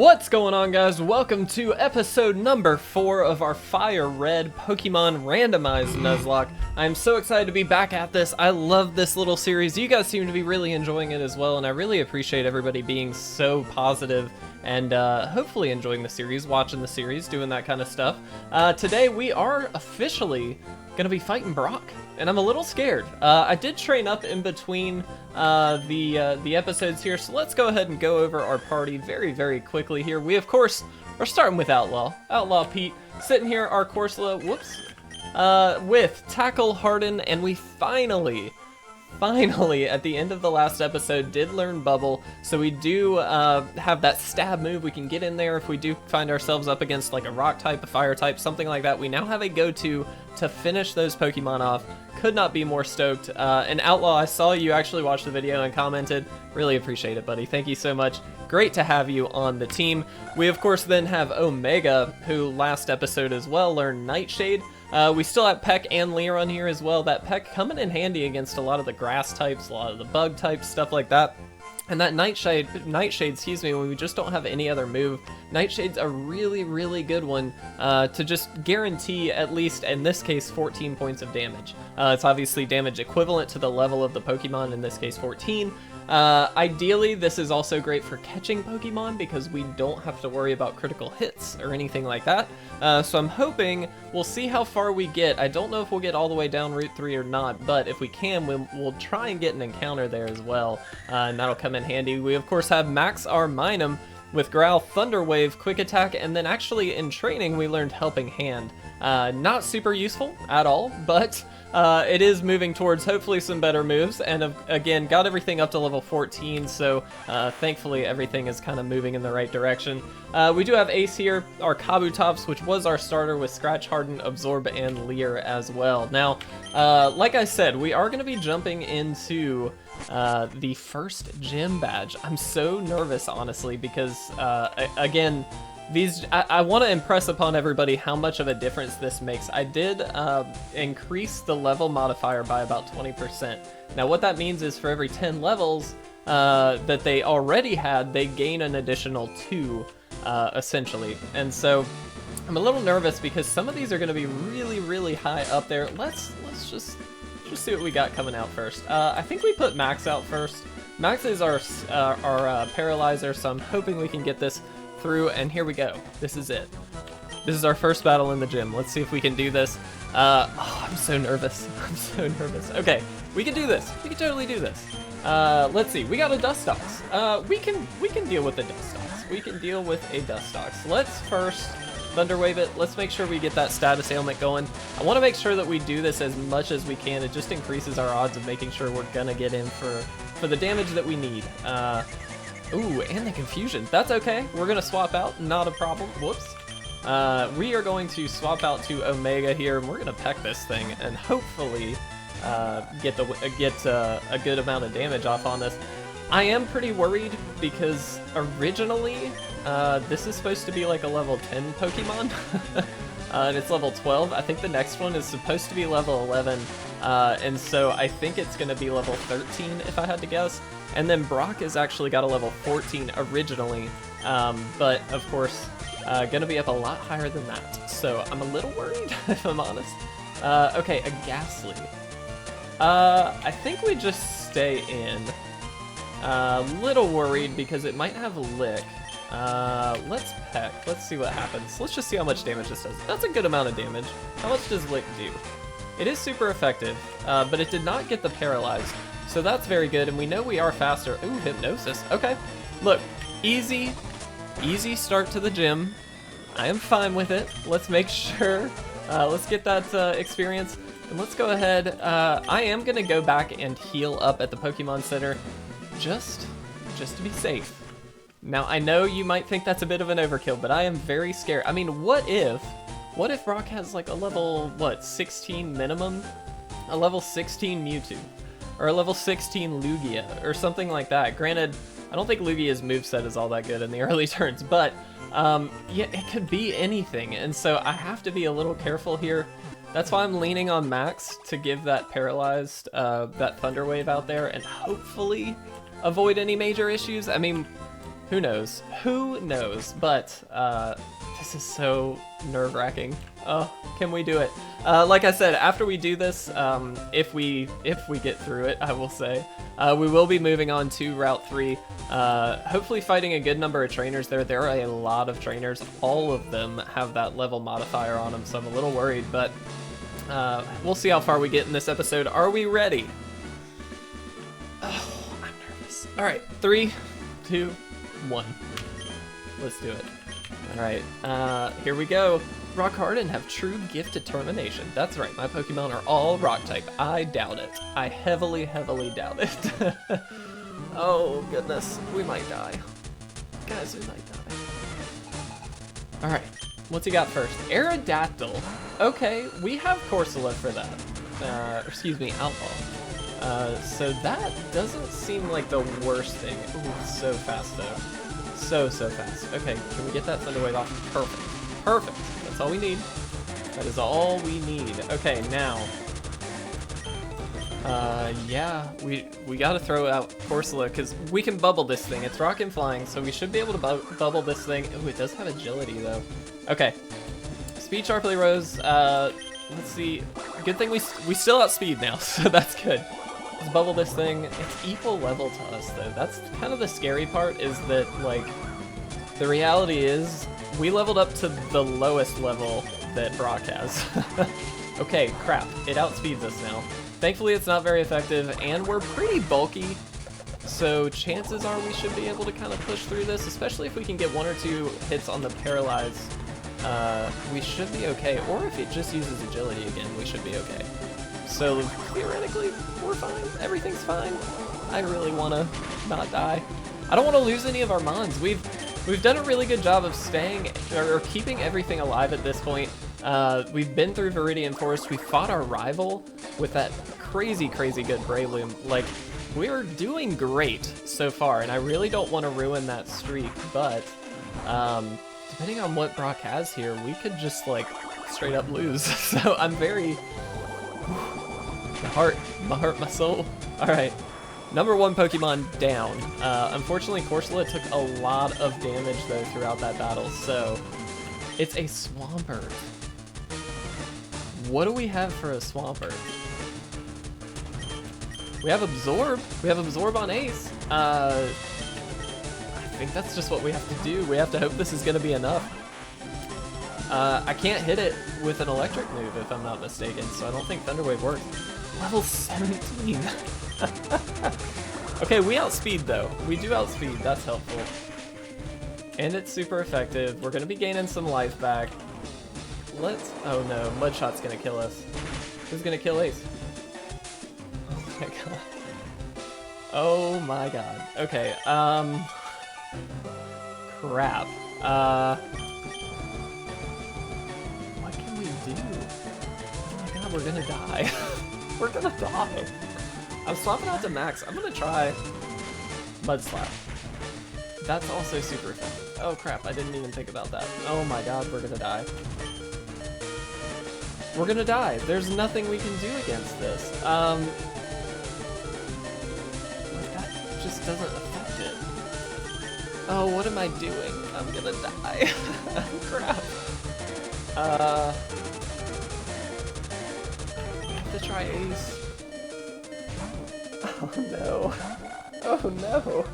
What's going on, guys? Welcome to episode number 4 of our Fire Red Pokemon Randomized Nuzlocke. I'm so excited to be back at this. I love this little series. You guys seem to be really enjoying it as well, and I really appreciate everybody being so positive and hopefully enjoying the series, watching the series, doing that kind of stuff. Today we are officially gonna be fighting Brock, and I'm a little scared. I did train up in between the episodes here, so let's go ahead and go over our party very quickly here. We of course are starting with Outlaw Pete, sitting here, our Corsola, with Tackle, Harden, and we finally at the end of the last episode did learn Bubble, so we do have that stab move. We can get in there if we do find ourselves up against like a rock type, a fire type, something like that. We now have a go-to to finish those Pokemon off. Could not be more stoked. And Outlaw, I saw you actually watch the video and commented. Really appreciate it, buddy. Thank you so much. Great to have you on the team. We of course then have Omega, who last episode as well learned Nightshade. We still have Peck and Leer on here as well. That Peck coming in handy against a lot of the grass types, a lot of the bug types, stuff like that. And that Nightshade, excuse me, when we just don't have any other move, Nightshade's a really good one to just guarantee, at least in this case, 14 points of damage. It's obviously damage equivalent to the level of the Pokemon, in this case 14. Ideally, this is also great for catching Pokemon because we don't have to worry about critical hits or anything like that. So I'm hoping we'll see how far we get. I don't know if we'll get all the way down Route 3 or not, but if we can, we'll try and get an encounter there as well, and that'll come in handy. We of course have Max our Minun with Growl, Thunder Wave, Quick Attack, and then actually in training we learned Helping Hand. Not super useful at all, but it is moving towards hopefully some better moves, and again got everything up to level 14, so thankfully everything is kind of moving in the right direction. We do have Ace here, our Kabutops, which was our starter with Scratch, Harden, Absorb, and Leer as well. Now, like I said, we are going to be jumping into the first gym badge. I'm so nervous, honestly, because again, I want to impress upon everybody how much of a difference this makes. I did increase the level modifier by about 20%. Now what that means is for every 10 levels that they already had, they gain an additional 2, essentially. And so I'm a little nervous because some of these are going to be really high up there. Let's just see what we got coming out first. I think we put Max out first. Max is our paralyzer, so I'm hoping we can get this through, and here we go. This is it. This is our first battle in the gym. Let's see if we can do this. Oh, I'm so nervous. I'm so nervous. Okay, we can do this. We can totally do this. Let's see. We got a Dustox. We can deal with the Dustox. We can deal with a Dustox. Let's first Thunder Wave it. Let's make sure we get that status ailment going. I want to make sure that we do this as much as we can. It just increases our odds of making sure we're gonna get in for the damage that we need. Ooh, and the confusion. That's okay. We're gonna swap out. Not a problem. Whoops. We are going to swap out to Omega here, and we're gonna peck this thing and hopefully get a good amount of damage off on this. I am pretty worried because originally this is supposed to be like a level 10 Pokemon, and it's level 12. I think the next one is supposed to be level 11, and so I think it's gonna be level 13 if I had to guess. And then Brock has actually got a level 14 originally, but of course, gonna be up a lot higher than that. So I'm a little worried, if I'm honest. Okay, a Ghastly. I think we just stay in. Little worried because it might have a Lick. Let's Peck. Let's see what happens. Let's just see how much damage this does. That's a good amount of damage. How much does Lick do? It is super effective, but it did not get the Paralyzed. So that's very good, and we know we are faster. Ooh, Hypnosis. Okay. Look, easy start to the gym. I am fine with it. Let's make sure. Let's get that experience, and let's go ahead. I am going to go back and heal up at the Pokemon Center just to be safe. Now, I know you might think that's a bit of an overkill, but I am very scared. I mean, what if Brock has like a level, 16 minimum? A level 16 Mewtwo? Or a level 16 Lugia, or something like that. Granted, I don't think Lugia's moveset is all that good in the early turns, but yeah, it could be anything, and so I have to be a little careful here. That's why I'm leaning on Max to give that paralyzed, that Thunder Wave out there, and hopefully avoid any major issues. I mean, Who knows? Who knows? But this is so nerve-wracking. Oh, can we do it? Like I said, after we do this, if we get through it, I will say, we will be moving on to Route 3. Hopefully fighting a good number of trainers there. There are a lot of trainers. All of them have that level modifier on them, so I'm a little worried, but we'll see how far we get in this episode. Are we ready? Oh, I'm nervous. All right, 3, 2, 1. Let's do it. All right, here we go. Rock hard and have true gift determination. That's right, my Pokemon are all rock type. I doubt it. I heavily, heavily doubt it. Oh goodness, we might die. Guys, we might die. All right, what's he got first? Aerodactyl. Okay, we have Corsola for that. Excuse me, Outlaw. So that doesn't seem like the worst thing. Ooh, it's so fast though. So fast. Okay, can we get that Thunder Wave off? Perfect. Perfect. That's all we need. That is all we need. Okay, now. Yeah, we gotta throw out Corsola because we can bubble this thing. It's rock and flying, so we should be able to bubble this thing. Ooh, it does have agility though. Okay. Speed sharply rose. Let's see. Good thing we still outspeed now, so that's good. Let's bubble this thing. It's equal level to us though. That's kind of the scary part, is that like the reality is we leveled up to the lowest level that Brock has. Okay, crap. It outspeeds us now. Thankfully it's not very effective, and we're pretty bulky, so chances are we should be able to kind of push through this, especially if we can get 1 or 2 hits on the Paralyze. We should be okay, or if it just uses agility again, we should be okay. So theoretically, we're fine. Everything's fine. I really want to not die. I don't want to lose any of our Mons. We've done a really good job of staying or keeping everything alive at this point. We've been through Viridian Forest. We fought our rival with that crazy good Breloom. Like, we're doing great so far, and I really don't want to ruin that streak, but depending on what Brock has here, we could just like straight up lose. So I'm very my heart, my soul. All right, number 1 Pokemon down. Unfortunately, Corsola took a lot of damage though throughout that battle, so it's a Swampert. What do we have for a Swampert? We have Absorb. We have Absorb on Ace. I think that's just what we have to do. We have to hope this is going to be enough. I can't hit it with an electric move if I'm not mistaken, so I don't think Thunder Wave works. Level 17. Okay, we outspeed though. We do outspeed. That's helpful. And it's super effective. We're going to be gaining some life back. Oh no, Mudshot's gonna kill us. Who's gonna kill Ace? Oh my god. Oh my god. Okay, crap. What can we do? Oh my god, we're gonna die. We're gonna die. I'm swapping out to Max. I'm gonna try Mud Slap. That's also super effective. Oh crap, I didn't even think about that. Oh my god, we're gonna die. We're gonna die. There's nothing we can do against this. Like that just doesn't affect it. Oh, what am I doing? I'm gonna die. Crap. I have to try Ace. Oh no. Oh no.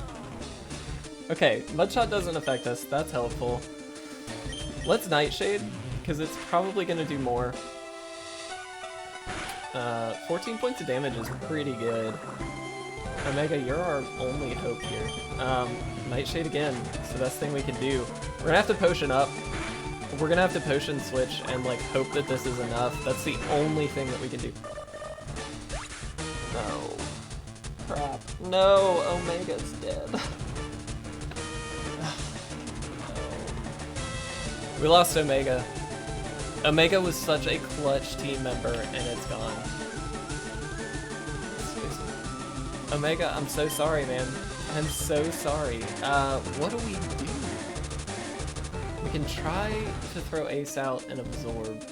Okay, Mudshot doesn't affect us. That's helpful. Let's Nightshade, because it's probably gonna do more. 14 points of damage is pretty good. Omega, you're our only hope here. Nightshade again. It's the best thing we can do. We're gonna have to potion up. We're gonna have to potion switch and like hope that this is enough. That's the only thing that we can do. No. Crap. No, Omega's dead. No. We lost Omega. Omega was such a clutch team member, and it's gone. Omega, I'm so sorry, man. I'm so sorry. What do we do? We can try to throw Ace out and absorb.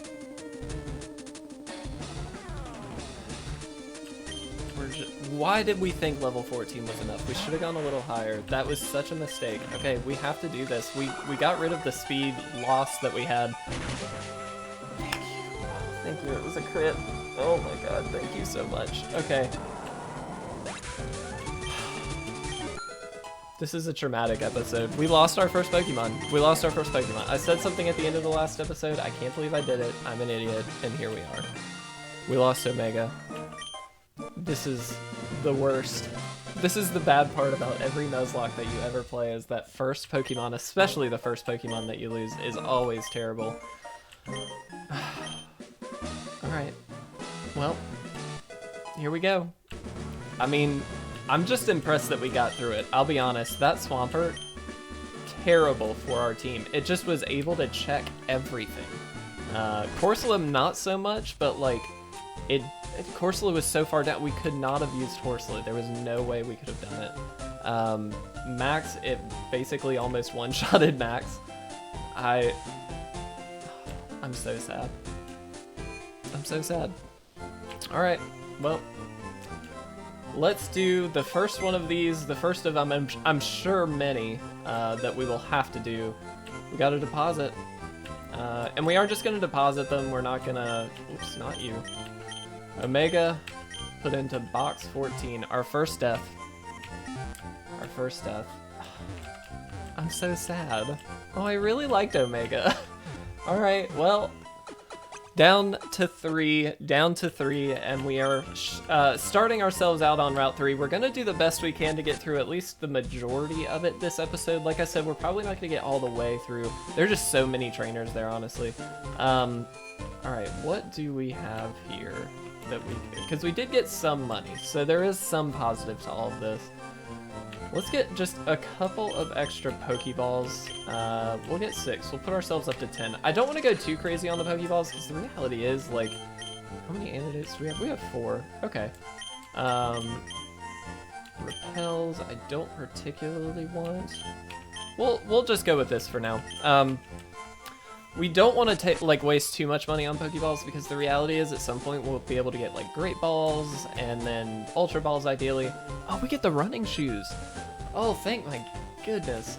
We're Why did we think level 14 was enough? We should have gone a little higher. That was such a mistake. Okay, we have to do this. We got rid of the speed loss that we had. Thank you. Thank you. It was a crit. Oh my god, thank you so much. Okay. This is a traumatic episode. We lost our first Pokemon. We lost our first Pokemon. I said something at the end of the last episode. I can't believe I did it. I'm an idiot, and here we are. We lost Omega. This is the worst. This is the bad part about every Nuzlocke that you ever play, is that first Pokemon, especially the first Pokemon that you lose, is always terrible. Alright. Well, here we go. I mean, I'm just impressed that we got through it. I'll be honest, that Swampert, terrible for our team. It just was able to check everything. Corsola, not so much, but like, Corsola was so far down, we could not have used Corsola. There was no way we could have done it. Max, it basically almost one-shotted Max. I'm so sad. I'm so sad. Alright, well, let's do the first one of these, the first of I'm sure many that we will have to do. We gotta deposit. And we are just gonna deposit them, we're not gonna, oops, not you. Omega, put into box 14, our first death. Our first death. I'm so sad. Oh, I really liked Omega. Alright, well, down to three, and we are starting ourselves out on Route 3. We're going to do the best we can to get through at least the majority of it this episode. Like I said, we're probably not going to get all the way through. There are just so many trainers there, honestly. Alright, what do we have here that we... Because we did get some money, so there is some positive to all of this. Let's get just a couple of extra Pokeballs. We'll get 6. We'll put ourselves up to 10. I don't want to go too crazy on the Pokeballs, because the reality is, like, how many antidotes do we have? We have 4. Okay. Repels, I don't particularly want. We'll just go with this for now. We don't want to waste too much money on Pokeballs, because the reality is at some point we'll be able to get like Great Balls and then Ultra Balls ideally. Oh, we get the running shoes. Oh, thank my goodness.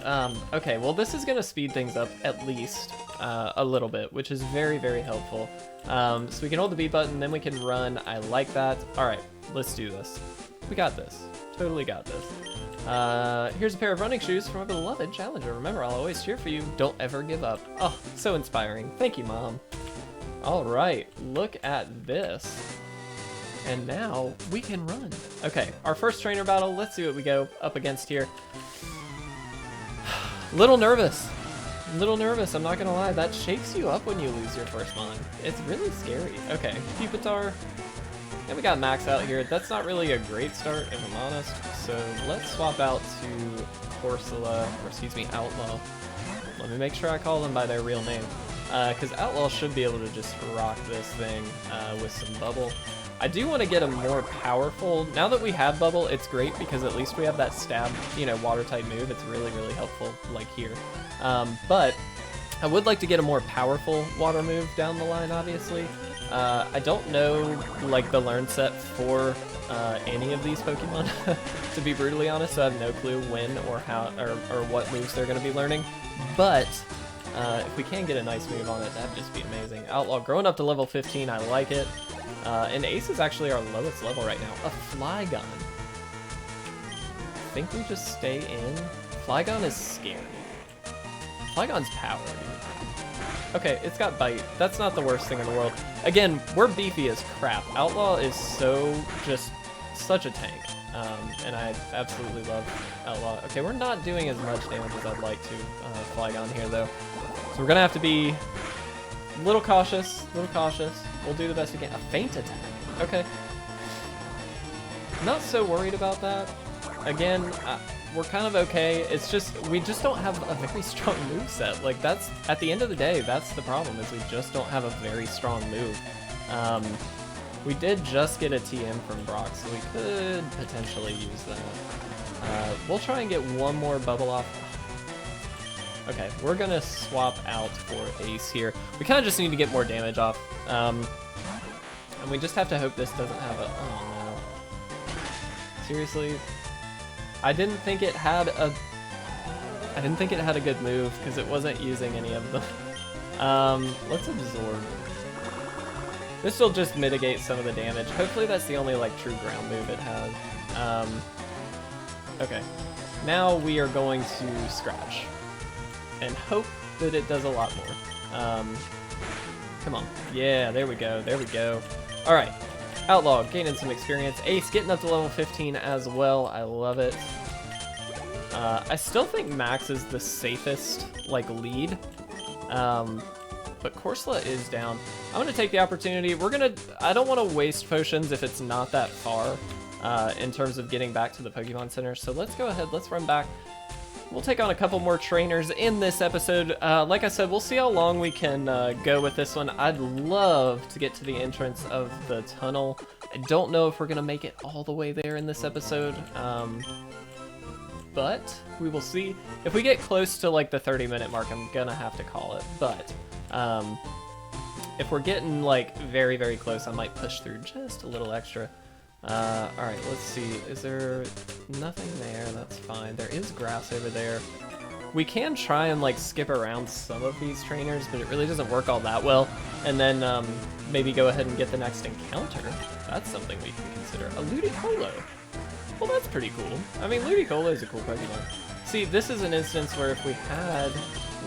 Okay, well this is gonna speed things up at least a little bit, which is very, very helpful. So we can hold the B button, then we can run. I like that. All right, let's do this. We got this. Totally got this. Here's a pair of running shoes from our beloved challenger. Remember, I'll always cheer for you. Don't ever give up. Oh, so inspiring. Thank you, Mom. All right, look at this. And now we can run. Okay, our first trainer battle. Let's see what we go up against here. Little nervous. Little nervous, I'm not gonna lie. That shakes you up when you lose your first mon. It's really scary. Okay, Pupitar. And we got Max out here. That's not really a great start, if I'm honest. So let's swap out to Corsola, or excuse me, Outlaw. Let me make sure I call them by their real name. Because Outlaw should be able to just rock this thing with some Bubble. I do want to get a more powerful, now that we have Bubble, it's great because at least we have that stab, you know, water type move. It's really, really helpful, like here. But I would like to get a more powerful water move down the line, obviously. I don't know, like, the learn set for any of these Pokemon, to be brutally honest, so I have no clue when or how, or what moves they're going to be learning. But if we can get a nice move on it, that'd just be amazing. Outlaw growing up to level 15, I like it. And Ace is actually our lowest level right now. A Flygon. I think we just stay in. Flygon is scary. Flygon's power, dude. Okay, it's got Bite. That's not the worst thing in the world. Again, we're beefy as crap. Outlaw is just such a tank. And I absolutely love Outlaw. Okay, we're not doing as much damage as I'd like to Flygon here, though. So we're gonna have to be a little cautious, We'll do the best we can. A feint attack. Okay. Not so worried about that. Again, we're kind of okay. It's just, we just don't have a very strong move set. Like, that's, at the end of the day, that's the problem, is we just don't have a very strong move. We did just get a TM from Brock, so we could potentially use that. We'll try and get one more bubble off. Okay, we're gonna swap out for Ace here. We kind of just need to get more damage off. And we just have to hope this doesn't have a... Oh Seriously, I didn't think it had a good move because it wasn't using any of them. Let's absorb. This will just mitigate some of the damage. Hopefully that's the only like true ground move it has. Okay, now we are going to scratch and hope that it does a lot more. Come on. Yeah, there we go. There we go. All right. Outlaw gaining some experience. Ace getting up to level 15 as well. I love it. I still think Max is the safest like lead. But Corsola is down. I'm gonna take the opportunity. I don't want to waste potions if it's not that far in terms of getting back to the Pokemon Center. So let's go ahead. Let's run back. We'll take on a couple more trainers in this episode. Like I said, we'll see how long we can go with this one. I'd love to get to the entrance of the tunnel. I don't know if we're gonna make it all the way there in this episode, but we will see. If we get close to like the 30-minute mark, I'm gonna have to call it. But if we're getting like very, very close, I might push through just a little extra. Alright, let's see. Is there nothing there? That's fine. There is grass over there. We can try and like skip around some of these trainers, but it really doesn't work all that well. And then maybe go ahead and get the next encounter. That's something we can consider. A Ludicolo. Well, that's pretty cool. I mean, Ludicolo is a cool Pokemon. See, this is an instance where if we had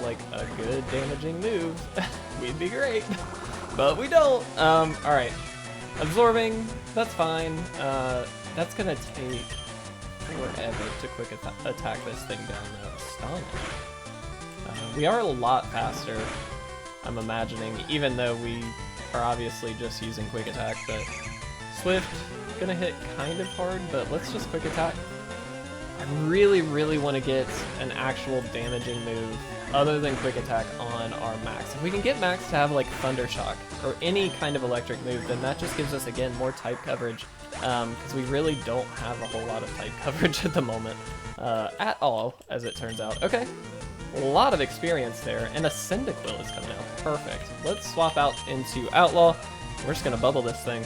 like a good damaging move, we'd be great. But we don't. Alright. Absorbing, that's fine. That's gonna take forever to quick attack this thing down though. Astonish. We are a lot faster, I'm imagining, even though we are obviously just using quick attack, but Swift, gonna hit kind of hard, but let's just quick attack. I really, really want to get an actual damaging move other than quick attack on our Max. If we can get Max to have like Thunder Shock or any kind of electric move, then that just gives us again more type coverage, because we really don't have a whole lot of type coverage at the moment at all, as it turns out. Okay, a lot of experience there, and a Cyndaquil is coming out. Perfect. Let's swap out into Outlaw. We're just gonna bubble this thing.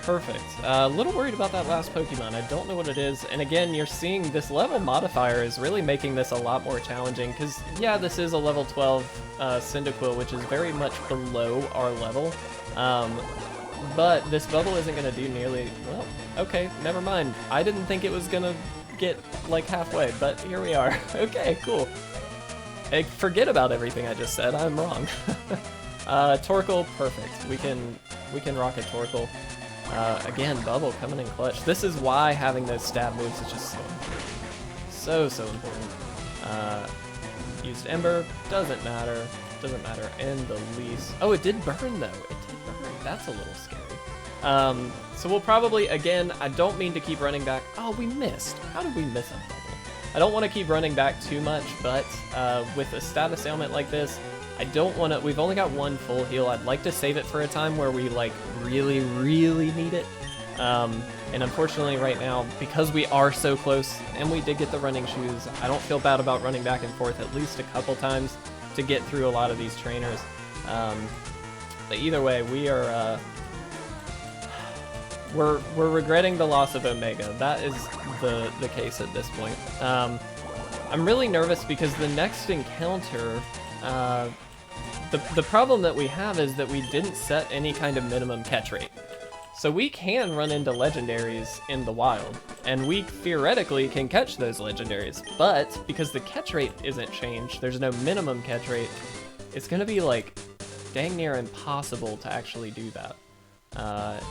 Perfect. A little worried about that last Pokemon. I don't know what it is. And again, you're seeing this level modifier is really making this a lot more challenging because, yeah, this is a level 12 Cyndaquil, which is very much below our level. But this bubble isn't going to do nearly... Well, okay, never mind. I didn't think it was going to get, like, halfway, but here we are. Okay, cool. Hey, forget about everything I just said. I'm wrong. Torkoal, perfect. We can rock a Torkoal. Again, bubble coming in clutch. This is why having those stab moves is just so important. So important. Used Ember, doesn't matter in the least. Oh, it did burn though. It did burn. That's a little scary. So we'll probably, again, I don't mean to keep running back. Oh, we missed. How did we miss a bubble? I don't want to keep running back too much, but with a status ailment like this, I don't want to, we've only got one full heal. I'd like to save it for a time where we like really, really need it. And unfortunately right now, because we are so close and we did get the running shoes, I don't feel bad about running back and forth at least a couple times to get through a lot of these trainers. But either way, we are, we're regretting the loss of Omega. That is the case at this point. I'm really nervous because the next encounter, the problem that we have is that we didn't set any kind of minimum catch rate. So we can run into legendaries in the wild, and we theoretically can catch those legendaries, but because the catch rate isn't changed, there's no minimum catch rate, it's gonna be like dang near impossible to actually do that.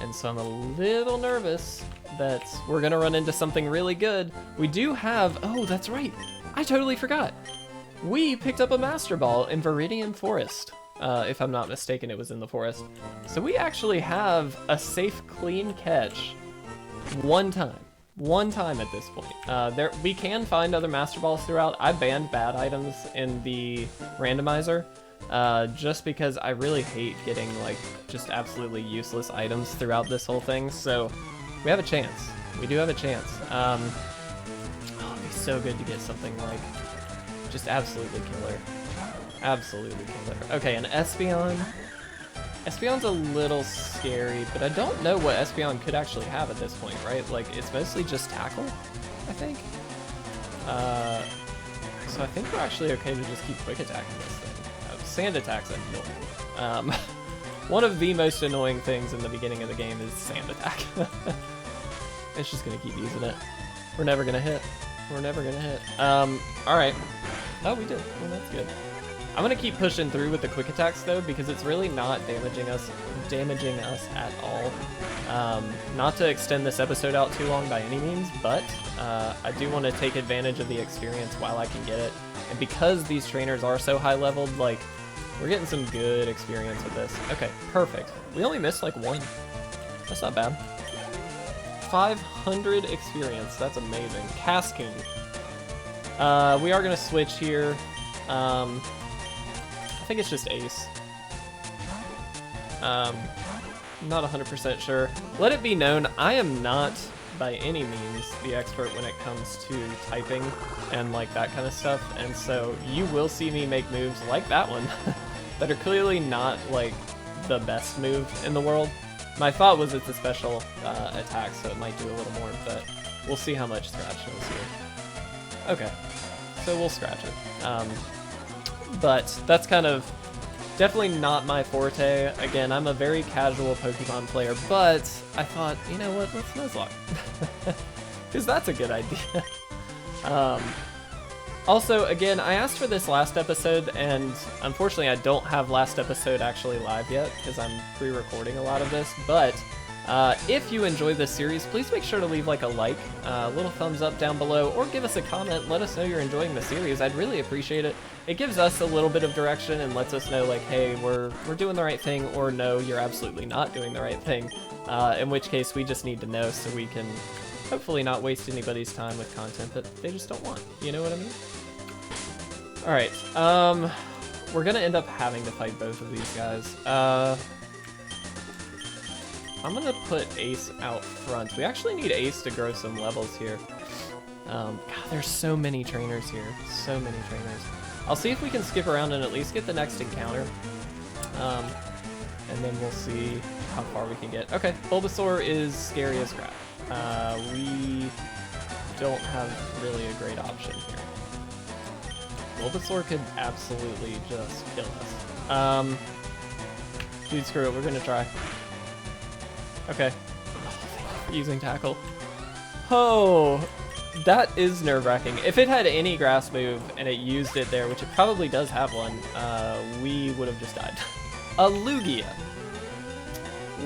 And so I'm a little nervous that we're gonna run into something really good. We do have, oh, that's right, I totally forgot. We picked up a Master Ball in Viridian Forest. If I'm not mistaken, it was in the forest. So we actually have a safe, clean catch one time. One time at this point. We can find other Master Balls throughout. I banned bad items in the randomizer, just because I really hate getting like just absolutely useless items throughout this whole thing. So we have a chance. We do have a chance. Oh, it'd be so good to get something like just absolutely killer. Absolutely killer. Okay, an Espeon. Espeon's a little scary, but I don't know what Espeon could actually have at this point, right? Like, it's mostly just tackle, I think. So I think we're actually okay to just keep quick attacking this thing. Sand attack's annoying. One of the most annoying things in the beginning of the game is sand attack. It's just gonna keep using it. We're never gonna hit. We're never gonna hit. Alright. Oh, we did. Well, that's good. I'm gonna keep pushing through with the quick attacks though, because it's really not damaging us at all. Not to extend this episode out too long by any means, but I do want to take advantage of the experience while I can get it. And because these trainers are so high leveled, like, we're getting some good experience with this. Okay, perfect. We only missed like one. That's not bad. 500 experience. That's amazing. Cascoon. We are gonna switch here. I think it's just Ace. Not 100% sure. Let it be known, I am not by any means the expert when it comes to typing and like that kind of stuff, and so you will see me make moves like that one that are clearly not like the best move in the world. My thought was it's a special attack, so it might do a little more, but we'll see how much scratch does here. Okay, so we'll scratch it. But that's kind of definitely not my forte. Again, I'm a very casual Pokemon player, but I thought, you know what, let's Nuzlocke. Because that's a good idea. Also, again, I asked for this last episode, and unfortunately I don't have last episode actually live yet, because I'm pre-recording a lot of this, but if you enjoyed this series, please make sure to leave like a little thumbs up down below, or give us a comment, let us know you're enjoying the series. I'd really appreciate it. It gives us a little bit of direction and lets us know like, hey, we're doing the right thing, or no, you're absolutely not doing the right thing, in which case we just need to know so we can hopefully not waste anybody's time with content that they just don't want, you know what I mean? Alright, we're gonna end up having to fight both of these guys. I'm gonna put Ace out front. We actually need Ace to grow some levels here. God, there's so many trainers here. So many trainers. I'll see if we can skip around and at least get the next encounter. And then we'll see how far we can get. Okay, Bulbasaur is scary as crap. We don't have really a great option here. Bulbasaur could absolutely just kill us. Dude, screw it, we're gonna try. Okay. Using Tackle. Oh, that is nerve-wracking. If it had any grass move and it used it there, which it probably does have one, we would have just died. A Lugia.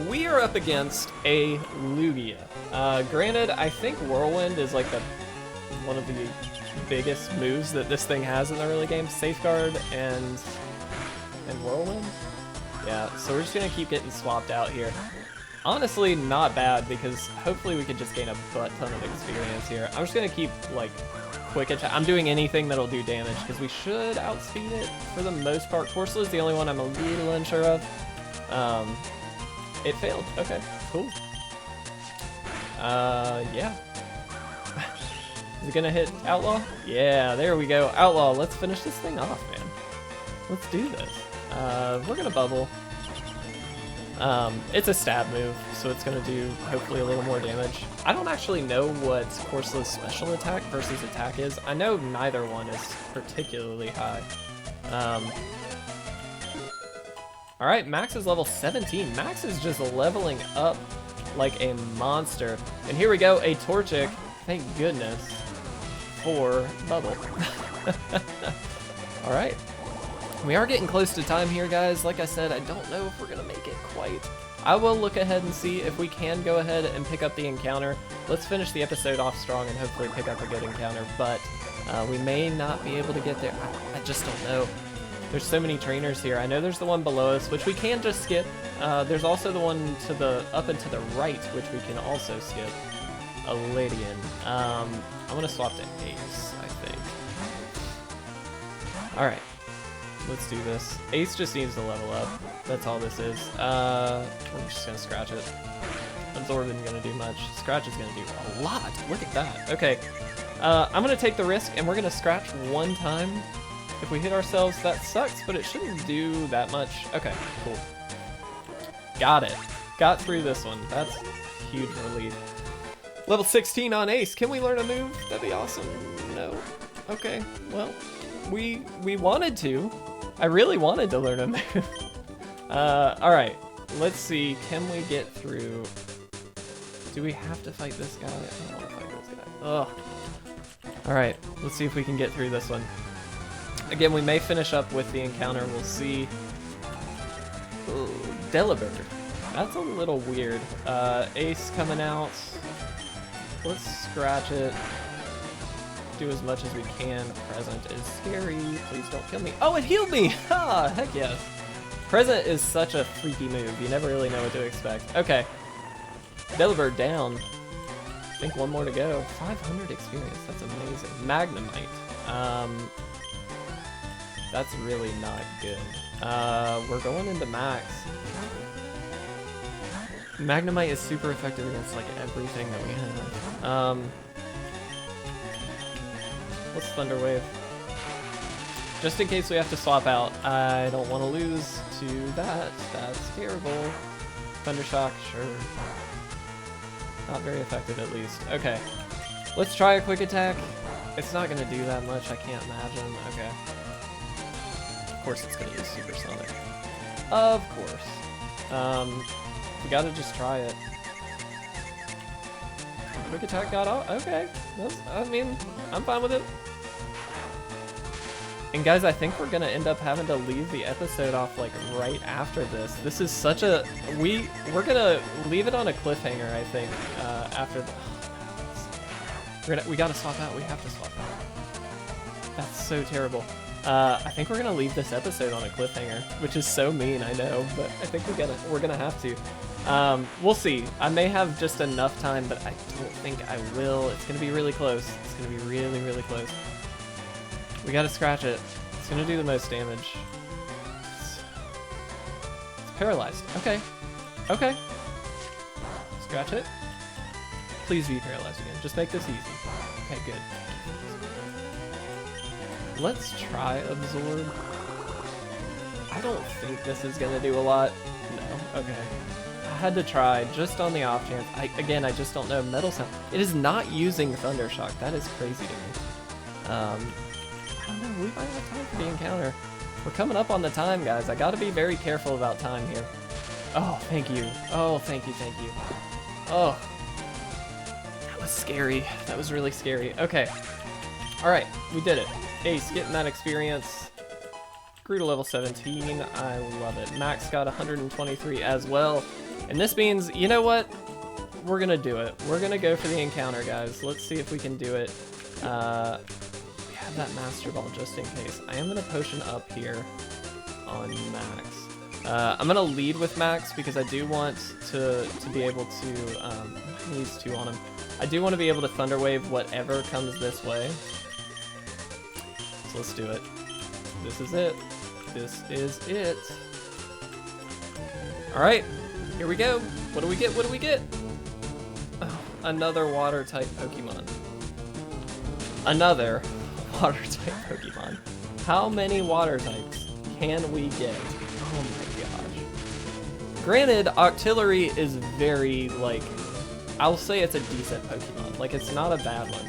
We are up against a Lugia. Granted, I think Whirlwind is like one of the biggest moves that this thing has in the early game. Safeguard and Whirlwind? Yeah, so we're just gonna keep getting swapped out here. Honestly, not bad, because hopefully we could just gain a butt ton of experience here. I'm just gonna keep, like, quick attack. I'm doing anything that'll do damage, because we should outspeed it for the most part. Corsola is the only one I'm a little unsure of. It failed. Okay, cool. Yeah. Is it gonna hit Outlaw? Yeah, there we go. Outlaw, let's finish this thing off, man. Let's do this. We're gonna bubble. It's a stab move, so it's gonna do hopefully a little more damage. I don't actually know what Corsola's special attack versus attack is. I know neither one is particularly high. Alright, Max is level 17. Max is just leveling up like a monster. And here we go, a Torchic, thank goodness, for Bubble. Alright. We are getting close to time here, guys. Like I said, I don't know if we're going to make it quite. I will look ahead and see if we can go ahead and pick up the encounter. Let's finish the episode off strong and hopefully pick up a good encounter, but we may not be able to get there. I just don't know. There's so many trainers here. I know there's the one below us, which we can just skip. There's also the one to the up and to the right, which we can also skip. A Lydian. I'm going to swap to Ace, I think. Alright. Let's do this. Ace just needs to level up. That's all this is. We're just gonna scratch it. Absorb isn't gonna do much. Scratch is gonna do a lot. Look at that. Okay. I'm gonna take the risk and we're gonna scratch one time. If we hit ourselves, that sucks, but it shouldn't do that much. Okay, cool. Got it. Got through this one. That's a huge relief. Level 16 on Ace. Can we learn a move? That'd be awesome. No. Okay, well, we wanted to. I really wanted to learn a move. Alright. Let's see. Can we get through... Do we have to fight this guy? I don't want to fight this guy. Ugh. Alright, let's see if we can get through this one. Again, we may finish up with the encounter. We'll see. Ooh, Delibird. That's a little weird. Ace coming out. Let's scratch it. Do as much as we can. Present is scary. Please don't kill me. Oh, it healed me! Ha! Heck yes. Present is such a freaky move. You never really know what to expect. Okay. Delibird down. I think one more to go. 500 experience. That's amazing. Magnemite. That's really not good. We're going into Max. Magnemite is super effective against like everything that we have. What's Thunder Wave? Just in case we have to swap out. I don't want to lose to that. That's terrible. Thunder Shock, sure. Not very effective at least. Okay. Let's try a quick attack. It's not going to do that much, I can't imagine. Okay. Of course it's going to use Supersonic. Of course. We gotta just try it. Quick attack got off. Okay. I mean, I'm fine with it. And guys, I think we're gonna end up having to leave the episode off like right after this. This is such a we're gonna leave it on a cliffhanger, I think. After the we gotta swap out. We have to swap out. That's so terrible. I think we're gonna leave this episode on a cliffhanger, which is so mean, I know, but I think we're gonna have to. We'll see. I may have just enough time, but I don't think I will. It's gonna be really close. It's gonna be really, really close. We gotta scratch it. It's gonna do the most damage. It's paralyzed. Okay. Okay. Scratch it. Please be paralyzed again. Just make this easy. Okay, good. Let's try Absorb. I don't think this is gonna do a lot. No. Okay. I had to try just on the off chance. Again, I just don't know. Metal Sound. It is not using Thunder Shock. That is crazy to me. I don't know. We might have time for the encounter. We're coming up on the time, guys. I gotta be very careful about time here. Oh, thank you. Oh, thank you, thank you. Oh. That was scary. That was really scary. Okay. Alright, we did it. Ace, getting that experience. Grew to level 17. I love it. Max got 123 as well. And this means, you know what? We're gonna do it. We're gonna go for the encounter, guys. Let's see if we can do it. We have that Master Ball just in case. I am gonna potion up here on Max. I'm gonna lead with Max because I do want to be able to, he's 2 on him. I do want to be able to Thunder Wave whatever comes this way. So let's do it. This is it. This is it. Alright, here we go. What do we get? What do we get? Oh, another water type Pokemon. Another water type Pokemon. How many water types can we get? Oh my gosh. Granted, Octillery is very, like, I'll say it's a decent Pokemon. Like, it's not a bad one.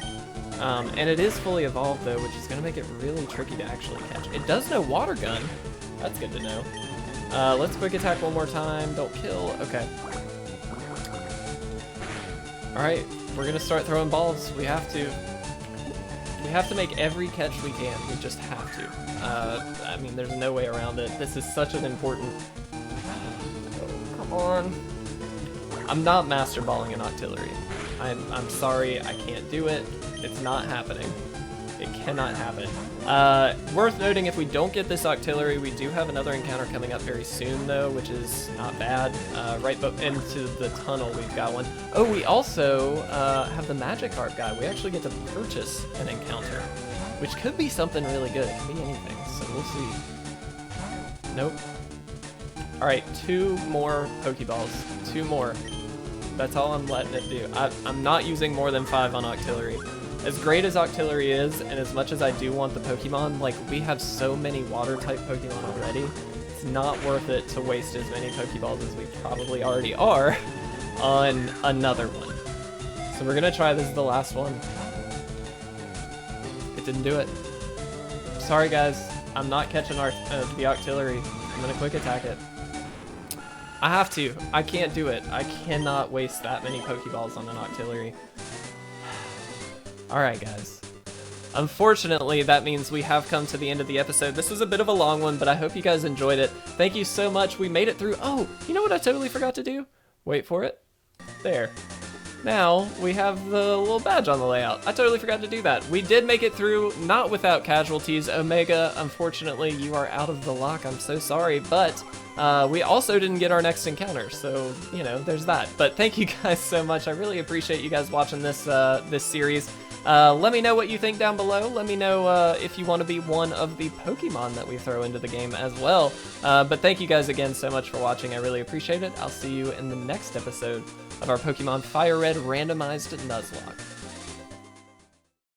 And it is fully evolved though, which is going to make it really tricky to actually catch. It does know Water Gun. That's good to know. Let's quick attack one more time. Don't kill. Okay. Alright, we're going to start throwing balls. We have to. We have to make every catch we can. We just have to. I mean, there's no way around it. This is such an important... Oh, come on. I'm not Master Balling an Octillery. I'm sorry, I can't do it. It's not happening. It cannot happen. Worth noting, if we don't get this Octillery, we do have another encounter coming up very soon, though, which is not bad. Right into the tunnel, we've got one. Oh, we also have the Magikarp guy. We actually get to purchase an encounter, which could be something really good. It could be anything, so we'll see. Nope. Alright, 2 more Pokeballs. 2 more. That's all I'm letting it do. I'm not using more than 5 on Octillery. As great as Octillery is, and as much as I do want the Pokemon, like, we have so many Water-type Pokemon already, it's not worth it to waste as many Pokeballs as we probably already are on another one. So we're gonna try this as the last one. It didn't do it. Sorry guys, I'm not catching the Octillery. I'm gonna quick attack it. I have to. I can't do it. I cannot waste that many Pokeballs on an Octillery. Alright guys. Unfortunately, that means we have come to the end of the episode. This was a bit of a long one, but I hope you guys enjoyed it. Thank you so much. We made it through. Oh, you know what I totally forgot to do? Wait for it. There. Now, we have the little badge on the layout. I totally forgot to do that. We did make it through, not without casualties. Omega, unfortunately, you are out of the lock. I'm so sorry, but we also didn't get our next encounter, so, you know, there's that. But thank you guys so much. I really appreciate you guys watching this, this series. Let me know what you think down below. Let me know if you want to be one of the Pokemon that we throw into the game as well. But thank you guys again so much for watching. I really appreciate it. I'll see you in the next episode of our Pokemon Fire Red randomized Nuzlocke.